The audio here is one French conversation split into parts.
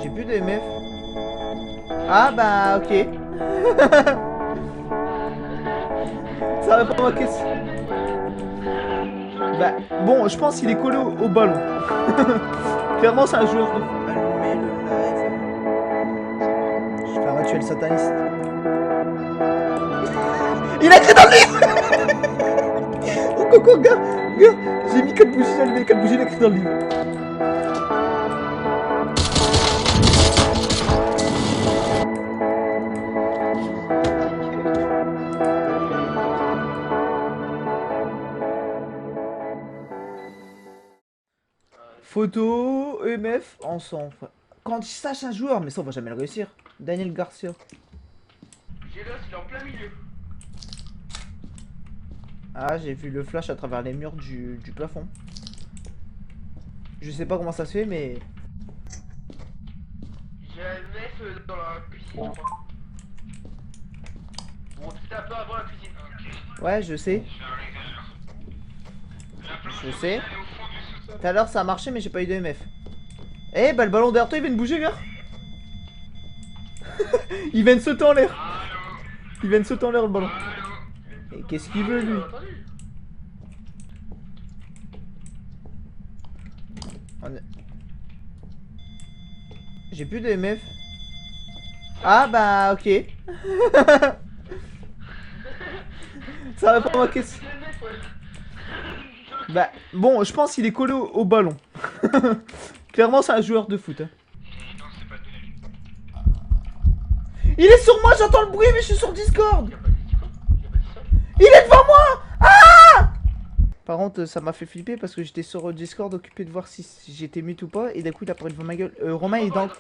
J'ai plus de MF. Ah bah ok. Ça répond à ma question. Bah bon, je pense qu'il est collé au ballon. Clairement c'est un joueur de... Allumez le live. Je fais un rituel sataniste. Il a écrit dans le livre. Oh coco gars. Gars, j'ai mis 4 bougies, j'ai allumé 4 bougies, il a écrit dans le livre. Photo, EMF, ensemble. Quand je sache un joueur, mais ça on va jamais le réussir. Daniel Garcia. J'ai l'os, il est en plein milieu. Ah, j'ai vu le flash à travers les murs du plafond. Je sais pas comment ça se fait, mais... J'ai un MF dans la cuisine, je crois. Bon, c'était un peu avant la cuisine. Ouais, je sais. Je sais. Tout à l'heure ça a marché, mais j'ai pas eu de MF. Eh, bah le ballon derrière toi il vient de bouger, gars. Il vient de sauter en l'air. Il vient de sauter en l'air le ballon. Et qu'est-ce qu'il veut lui? J'ai plus de MF. Ah bah ok. Ça répond à ma question. Bah bon, je pense qu'il est collé au ballon. Clairement c'est un joueur de foot. Hein. Il est sur moi, j'entends le bruit mais je suis sur Discord. Il est devant moi. Ah! Par contre ça m'a fait flipper parce que j'étais sur Discord occupé de voir si j'étais mute ou pas. Et d'un coup il apparaît devant ma gueule. Romain il est dans...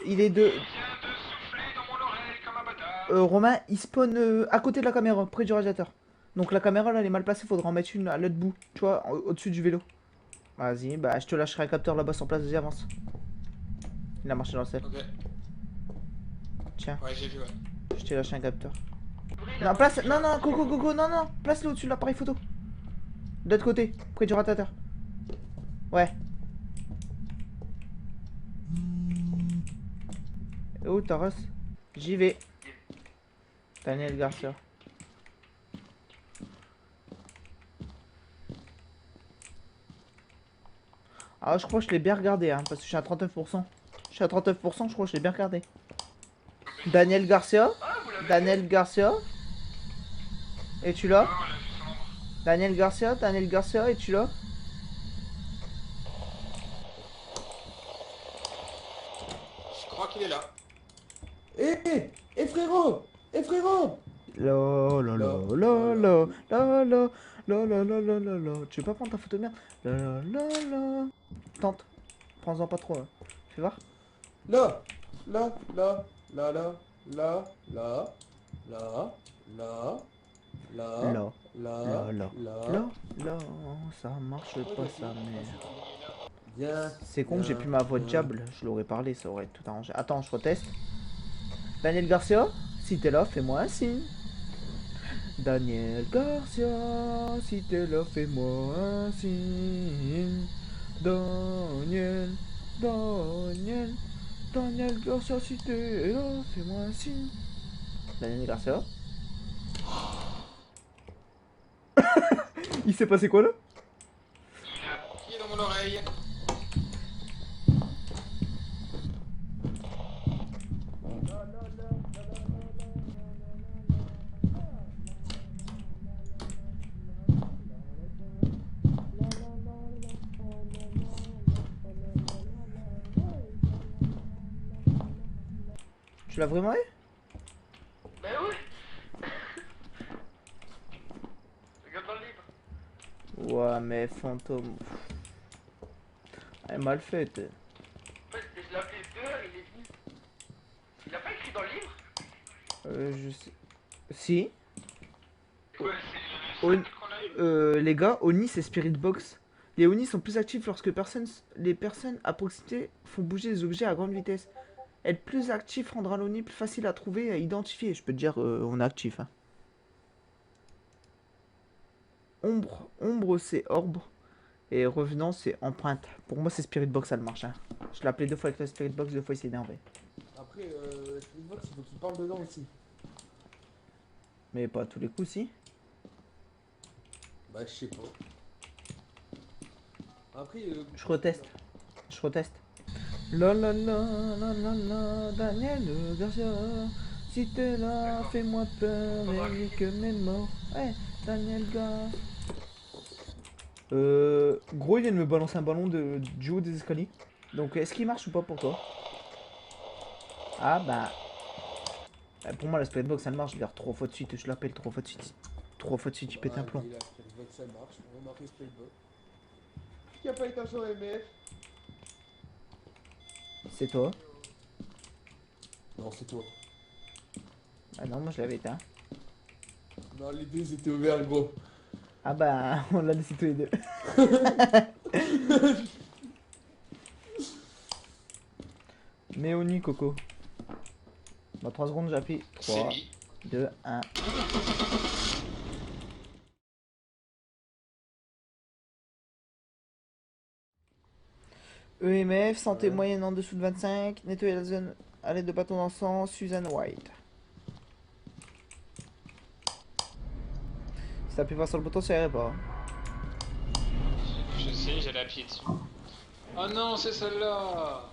il est de... Romain il spawn à côté de la caméra, près du radiateur. Donc la caméra là elle est mal placée, faudra en mettre une à l'autre bout. Tu vois, au-dessus du vélo. Vas-y, bah je te lâcherai un capteur là-bas sur place, vas-y avance. Il a marché dans le sel. Ok. Tiens, Ouais, j'ai vu, ouais. je t'ai lâché un capteur. Non, place. Non, non, Coco, non, non. Place-le au-dessus de l'appareil photo. De l'autre côté, près du radiateur. Ouais. Oh, Taros. J'y vais. Daniel Garcia. Ah, je crois que je l'ai bien regardé, hein, parce que je suis à 39%. Je suis à 39%, je crois que je l'ai bien regardé. Daniel Garcia. Daniel Garcia. Es-tu là? Daniel Garcia, es-tu là? Je crois qu'il est là. Frérot! Frérot! La la la la la la la la la la la la la. Tu veux pas prendre ta photo de merde? La la la la. Tente. Prends-en pas trop. Hein. Fais voir. Là! Là! Là! Là! Là! Là! Là! Là! Là! Là! Là. Là! Là là. Là là. Ça marche pas sa mère. Viens! C'est con que j'ai plus ma voix de diable. Je l'aurais parlé, ça aurait tout arrangé. Attends, je reteste. Daniel Garcia, si t'es là, fais-moi un signe. Daniel Garcia, si t'es là, fais-moi un signe. Daniel, Daniel, Daniel Garcia, si t'es là, fais-moi un signe. Daniel Garcia. Il s'est passé quoi là? Qui est dans mon oreille? Tu l'as vraiment eu? Bah oui. Regarde dans le livre. Ouais, mais fantôme. Elle est mal faite. En fait, je l'ai appelé dehors, il est venu. Il a pas écrit dans le livre? Je sais. Si. Ouais, c'est On- le seul qu'on a eu. Les gars, Oni c'est Spirit Box. Les Oni sont plus actifs lorsque les personnes à proximité font bouger les objets à grande vitesse. Être plus actif rendra l'Oni plus facile à trouver et à identifier. Je peux te dire, on est actif. Hein. Ombre c'est orbe. Et revenant c'est empreinte. Pour moi c'est Spirit Box, ça le marche. Hein. Je l'ai appelé 2 fois avec la Spirit Box, 2 fois il s'est énervé. Après, Spiritbox, il faut qu'il parle dedans aussi. Mais pas à tous les coups si. Bah, je sais pas. Après, Je reteste. Je reteste. La la la la la la, Daniel Garcia. Si t'es là, fais-moi peur et que mes morts. Ouais, Daniel Gar. Gros, il vient de me balancer un ballon du haut des escaliers. Donc, est-ce qu'il marche ou pas pour toi? Ah bah. Pour moi, la Spirit Box, ça marche. Je vais dire 3 fois de suite. Je l'appelle 3 fois de suite. 3 fois de suite, il pète un plomb. La Spiritbox, ça marche. On a marqué Spiritbox. Qui a pas éteint son MF? C'est toi? Non, c'est toi. Ah non, moi je l'avais éteint. Non, les deux étaient ouverts, gros. Ah bah, on l'a laissé tous les deux. Mais au nid, Coco. Dans 3 secondes, j'appuie. C'est 3, mis. 2, 1. EMF, santé Ouais. moyenne en dessous de 25. Nettoyer la zone à l'aide de bâton d'encens. Susan White. Si t'appuies pas sur le bouton, ça irait pas. Je sais, j'allais appuyer dessus. Oh non, c'est celle-là.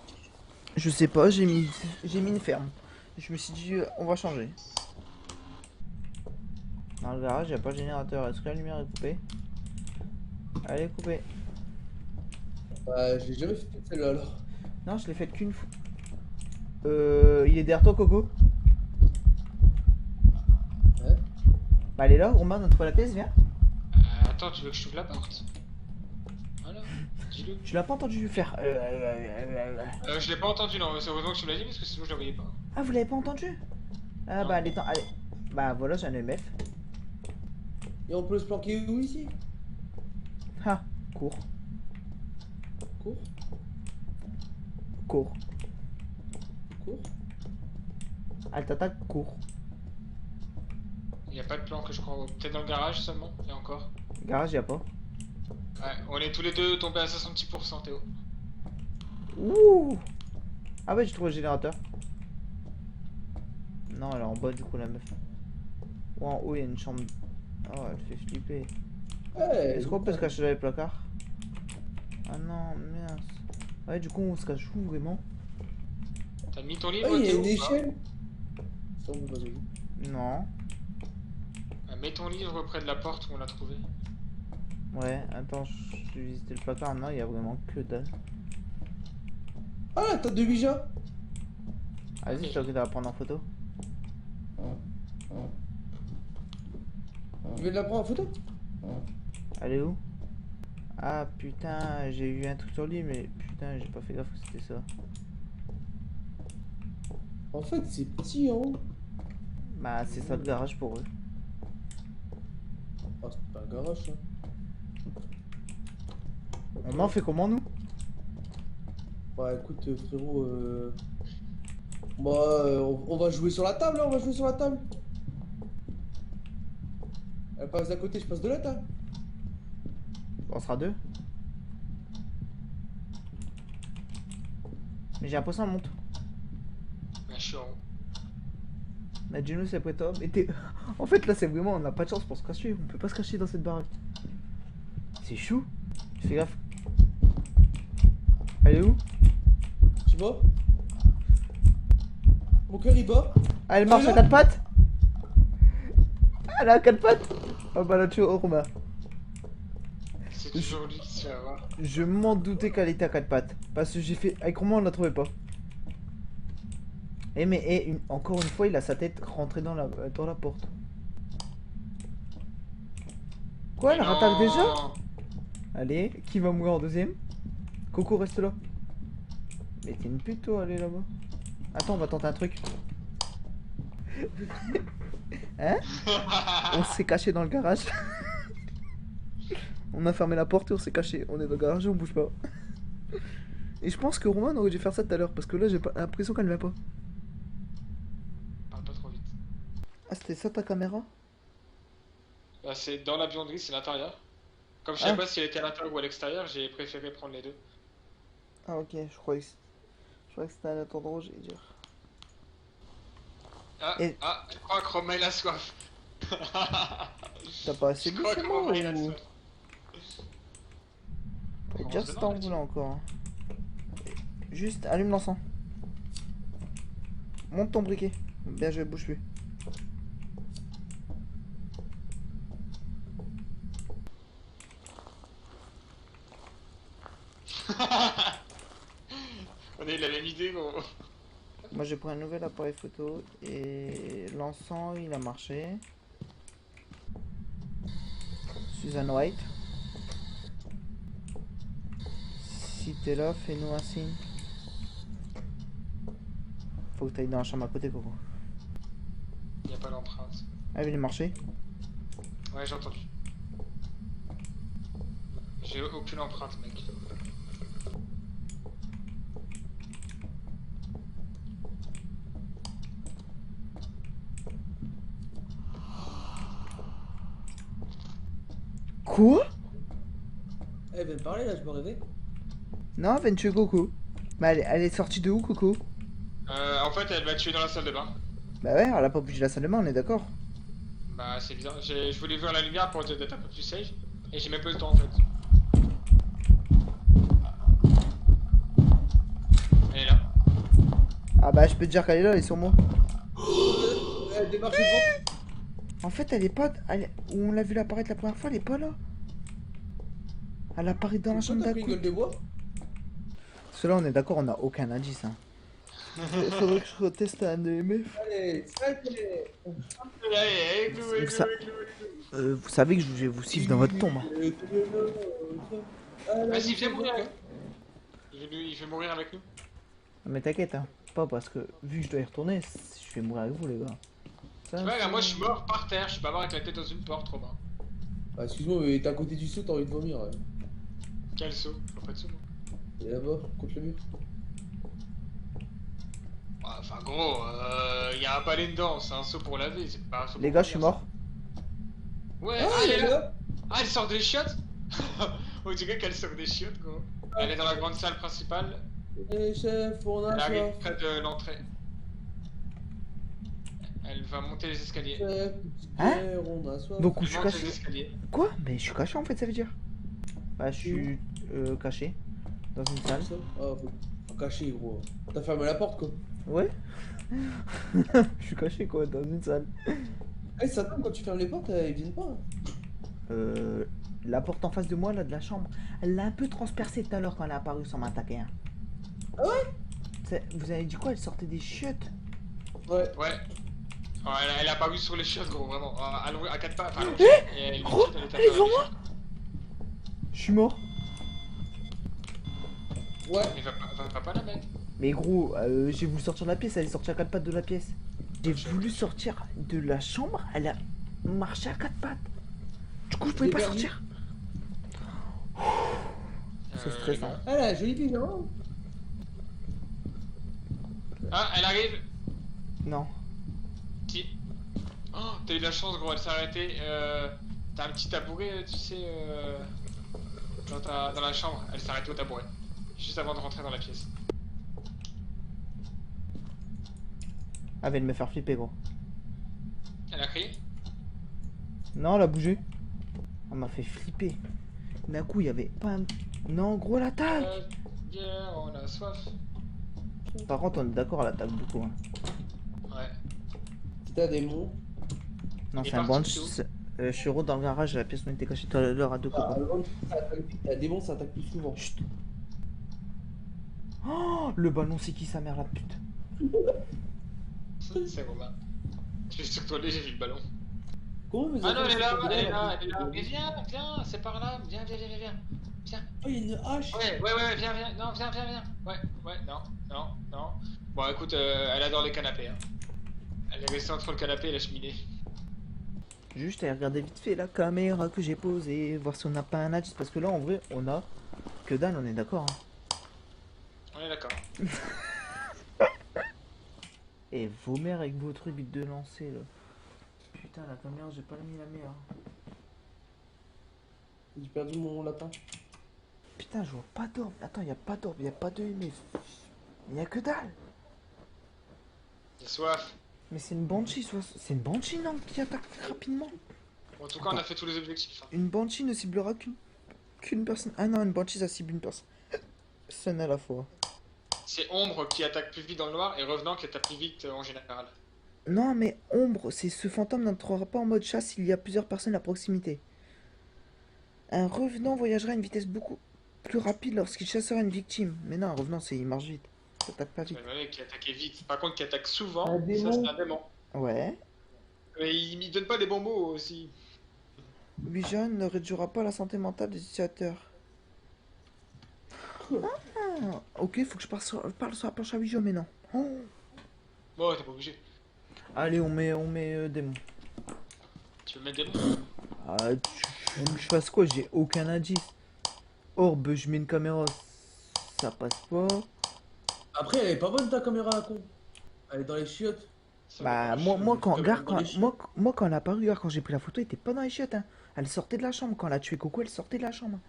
Je sais pas, j'ai mis une ferme. Je me suis dit, on va changer. Dans le garage, y'a pas de générateur. Est-ce que la lumière est coupée? Elle est coupée. Bah, je l'ai jamais fait celle-là, alors. Non, je l'ai faite qu'une fois. Il est derrière toi, Coco? Ouais. Bah, elle est là, Romain, dans la pièce, viens. Attends, tu veux que je t'ouvre la porte? Voilà, dis-le. Tu l'as pas entendu faire. Je l'ai pas entendu, non, c'est heureusement que tu me l'as dit parce que sinon je la voyais pas. Ah, vous l'avez pas entendu? Ah, Non. bah, allez. Bah, voilà, j'ai un EMF. Et on peut se planquer où ici? Ah, cours. Cours, Cours. cours. Elle t'attaque, cours. Y a pas de plan que je crois. Peut-être dans le garage seulement, et encore. Garage, y'a pas. Ouais, on est tous les deux tombés à 66%, Théo. Ouh. Ah, bah, j'ai trouvé le générateur. Non, elle est en bas, du coup, la meuf. Ou en haut, il y a une chambre. Oh, elle fait flipper. Ouais, Est-ce qu'on peut se cacher dans les placards? Ah non, mince. Ouais, du coup, on se cache où vraiment? T'as mis ton Ah, livre, il y a Théo, une ou pas? échelle. Ça, on peut pas sauver. Non. Mets ton livre près de la porte où on l'a trouvé. Ouais, attends, je vais visiter le placard. Non, il y a vraiment que dalle. Ah, la tête de Ouija. Vas-y, je t'ai la prendre en photo. Tu veux la prendre en photo? Elle est où? Ah putain, j'ai vu un truc sur lui, mais putain, j'ai pas fait gaffe que c'était ça. En fait, c'est petit, hein. Bah, c'est ça le garage pour eux. Ah, c'est pas un garage, ça. On en fait comment, nous? Bah, écoute, frérot, Bah, on va jouer sur la table, hein, on va jouer sur la table. Elle passe d'à côté, je passe de l'autre, hein. On sera deux. Mais j'ai l'impression qu'elle monte. Bah, je suis en haut. La Geno, c'est après toi. Mais t'es. En fait, là, c'est vraiment. On n'a pas de chance pour se cacher. On peut pas se cacher dans cette baraque. C'est chou. Fais gaffe. Elle est où? Tu vois? Mon cœur il bat. Ah, elle marche à là. 4 pattes. Elle a 4 pattes. Oh bah là, tu vois, Romain. C'est toujours lui qui se fait avoir. Je m'en doutais qu'elle était à 4 pattes. Parce que j'ai fait. Avec Romain, on la trouvait pas. Eh, mais encore une fois, il a sa tête rentrée dans la porte. Quoi, elle Mais rattaque non. déjà? Allez, qui va mourir en deuxième? Coco, reste là. Mais t'es une pute, toi, allez là-bas. Attends, on va tenter un truc. Hein? On s'est caché dans le garage. On a fermé la porte et on s'est caché. On est dans le garage et on bouge pas. Et je pense que Romain aurait dû faire ça tout à l'heure parce que là j'ai pas l'impression qu'elle vient pas. Parle pas trop vite. Ah, c'était ça ta caméra? Bah, c'est dans la buanderie, c'est l'intérieur. Comme je Ah. savais pas si elle était à l'intérieur ou à l'extérieur, j'ai préféré prendre les deux. Ah ok, je croyais que c'était un autre endroit, j'allais dire. Ah, Et ah, je crois que Romain il a soif. t'as pas assez Je bu crois chez que moi Romain il a ou... soif. T'as On déjà se si demande, t'en voulais encore. Hein. Juste, allume l'encens. Monte ton briquet. Bien joué, bouge plus. On a eu la même idée, gros. Moi j'ai pris un nouvel appareil photo et l'encens il a marché. Susan White. Si t'es là, fais-nous un signe. Faut que t'ailles dans la chambre à côté, Coco. Il n'y a pas d'empreinte. Ah, il est marché. Ouais, j'ai entendu. J'ai aucune empreinte, mec. Quoi? Elle vient de parler là, je me réveille. Non, elle vient de tuer Coco. Mais elle est sortie de où, Coco? En fait, elle m'a tué dans la salle de bain. Bah ouais, elle a pas bougé la salle de bain, on est d'accord. Bah, c'est bizarre. Je voulais voir la lumière pour être un peu plus safe. Et j'ai même pas eu le temps, en fait. Elle est là. Ah bah je peux te dire qu'elle est là, elle est sur moi. Elle démarre chez toi. En fait, elle est pas... Où on l'a vu apparaître la première fois, elle est pas là. Elle apparaît dans la chambre T'as d'à pris une côté. gueule de bois? Parce que là, on est d'accord, on a aucun indice. Hein. Faudrait que je reteste un EMF. Allez, ça c'est... Allez, Vous cloué, sa- cloué, cloué. Vous savez que je vais vous siffler dans votre tombe. Hein. Vas-y, viens mourir avec il fait mourir avec nous. Mais t'inquiète, hein. Pas parce que, vu que je dois y retourner, je vais mourir avec vous, les gars. Ça, Tu vois, regarde, c'est- moi je suis mort par terre, je suis pas mort avec la tête dans une porte, Romain. Ah, excuse-moi, mais t'es à côté du saut, t'as envie de vomir. Ouais. Quel saut? Je vois pas de saut, moi. Et là-bas, contre le mur. Ouais, enfin, gros, y a un balai dedans, c'est un saut pour laver, c'est pas un saut Les pour gars, je suis vomir, mort. ça. Ouais, Ah, elle est là! là. Ah, elle sort des chiottes? On dirait qu'elle sort des chiottes, gros. Elle est dans la grande salle principale, Et chef, on a elle arrive soif. près de l'entrée. Elle va monter les escaliers. Chef, petite Hein bière, on a soif. Donc où Elle je suis monte les caché? escaliers. Quoi? Mais je suis caché en fait, ça veut dire. Bah, je suis caché. Dans une salle. Ça Ah, faut cacher, gros. T'as fermé la porte, quoi. Ouais. Je suis caché quoi, dans une salle. Eh, ça tombe quand tu fermes les portes, ils viennent pas. La porte en face de moi, là, de la chambre, elle l'a un peu transpercée tout à l'heure quand elle est apparue sans m'attaquer. Hein. Ah ouais? Vous avez dit quoi? Elle sortait des chiottes? Ouais. Ouais. Oh, elle a pas vu sur les chiottes, gros, vraiment. À 4 pas, enfin, Eh, et elle gros, elle était à elle est travers devant les moi. chiottes. Je suis mort. Ouais. Mais va pas la mettre. Mais gros, j'ai voulu sortir de la pièce, elle est sortie à quatre pattes de la pièce. J'ai voulu sortir de la chambre, elle a marché à quatre pattes. Du coup, je pouvais J'ai pas perdu. sortir. C'est stressant. Ah là, jolie fille, non? Ah, elle arrive. Non. Si. Oh, t'as eu de la chance, gros, elle s'est arrêtée. T'as un petit tabouret, tu sais, dans la chambre. Elle s'est arrêtée au tabouret. Juste avant de rentrer dans la pièce. Elle vient de me faire flipper, gros. Elle a crié? Non, elle a bougé. Elle m'a fait flipper. D'un coup, il y avait pas un... Non, gros, elle attaque. Bière, on a soif. Par contre, on est d'accord, elle attaque beaucoup. Hein. Ouais. C'est un démon. Non, Il est c'est un parti branch. où? Je suis dans le garage, la pièce où on était caché tout à l'heure à deux Ah, coco. un démon, ça attaque plus souvent. Chut. Oh, le ballon, c'est qui sa mère, la pute? C'est Romain. Je suis sur toi, j'ai vu le ballon. Comment vous Ah non, avez elle est fait là, ce elle est là, là, elle est là. Mais viens, c'est par là. Viens. Viens. Oh, il y a une hache. Ouais, viens. Non, viens. Ouais, non. Bon, écoute, elle adore les canapés. Hein. Elle est restée entre le canapé et la cheminée. Juste à regarder vite fait la caméra que j'ai posée, voir si on n'a pas un indice. Parce que là, en vrai, on a que dalle, on est d'accord. Hein. On est d'accord. Et vos mères avec vos trucs de lancer là. Putain, la caméra, j'ai pas mis la meilleure. J'ai perdu mon lapin. Putain, je vois pas d'orbe. Attends, y a pas d'orbe, y a pas de MF. Y a que dalle. J'ai soif. Mais c'est une banshee, soit. C'est une banshee, non, qui attaque rapidement. Bon, en tout cas, on a fait tous les objectifs. Hein. Une banshee ne ciblera qu'une personne. Ah non, une banshee ça cible une personne. Scène à la fois. C'est Ombre qui attaque plus vite dans le noir et Revenant qui attaque plus vite en général. Non, mais ombre, c'est ce fantôme n'entrera pas en mode chasse s'il y a plusieurs personnes à proximité. Un revenant voyagera à une vitesse beaucoup plus rapide lorsqu'il chassera une victime. Mais non, un revenant, il marche vite. Ça attaque pas vite. C'est le mec qui attaquait vite. Par contre, qui attaque souvent, Un ça démon. c'est un démon. Ouais. Mais il me donne pas les bons mots aussi. Vision ne réduira pas la santé mentale des utilisateurs. Ah, ok, faut que je parle sur la planche à Vision, mais non. Oh. Bon, t'es pas obligé. Allez, on met démon. Tu veux mettre des mots? Ah, tu veux que je fasse quoi? J'ai aucun indice. Orbe, je mets une caméra. Ça passe pas. Après, elle est pas bonne ta caméra à con. Elle est dans les chiottes. Bah, moi quand, peux regarde, prendre quand, des chiottes. moi, quand elle a apparu, regarde, quand j'ai pris la photo, elle était pas dans les chiottes, hein. Elle sortait de la chambre. Quand elle a tué Coco, elle sortait de la chambre.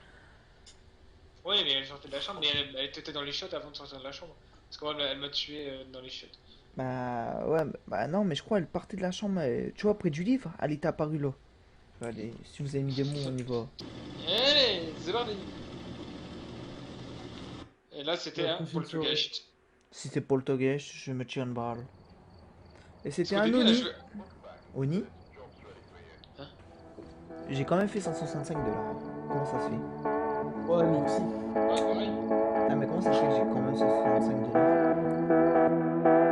Ouais, mais elle sortait de la chambre, mais elle était dans les chiottes avant de sortir de la chambre. Parce qu'elle elle m'a tué dans les chiottes. Bah, ouais, bah non, mais je crois elle partait de la chambre, tu vois, près du livre, elle était apparue là. Allez, si vous avez mis des mots, on y va. Allez, c'est parti. Et là, c'était La un prochaine poltergeist. Si c'est Poltergeist, je me tire une balle. Et Parce c'était qu'au un début, là, Oni. je... Oni Hein? J'ai quand même fait 165 $. Comment ça se fait? Ouais, nous aussi. Ouais, pareil. Ah, mais comment ça se fait que j'ai quand même 165 $?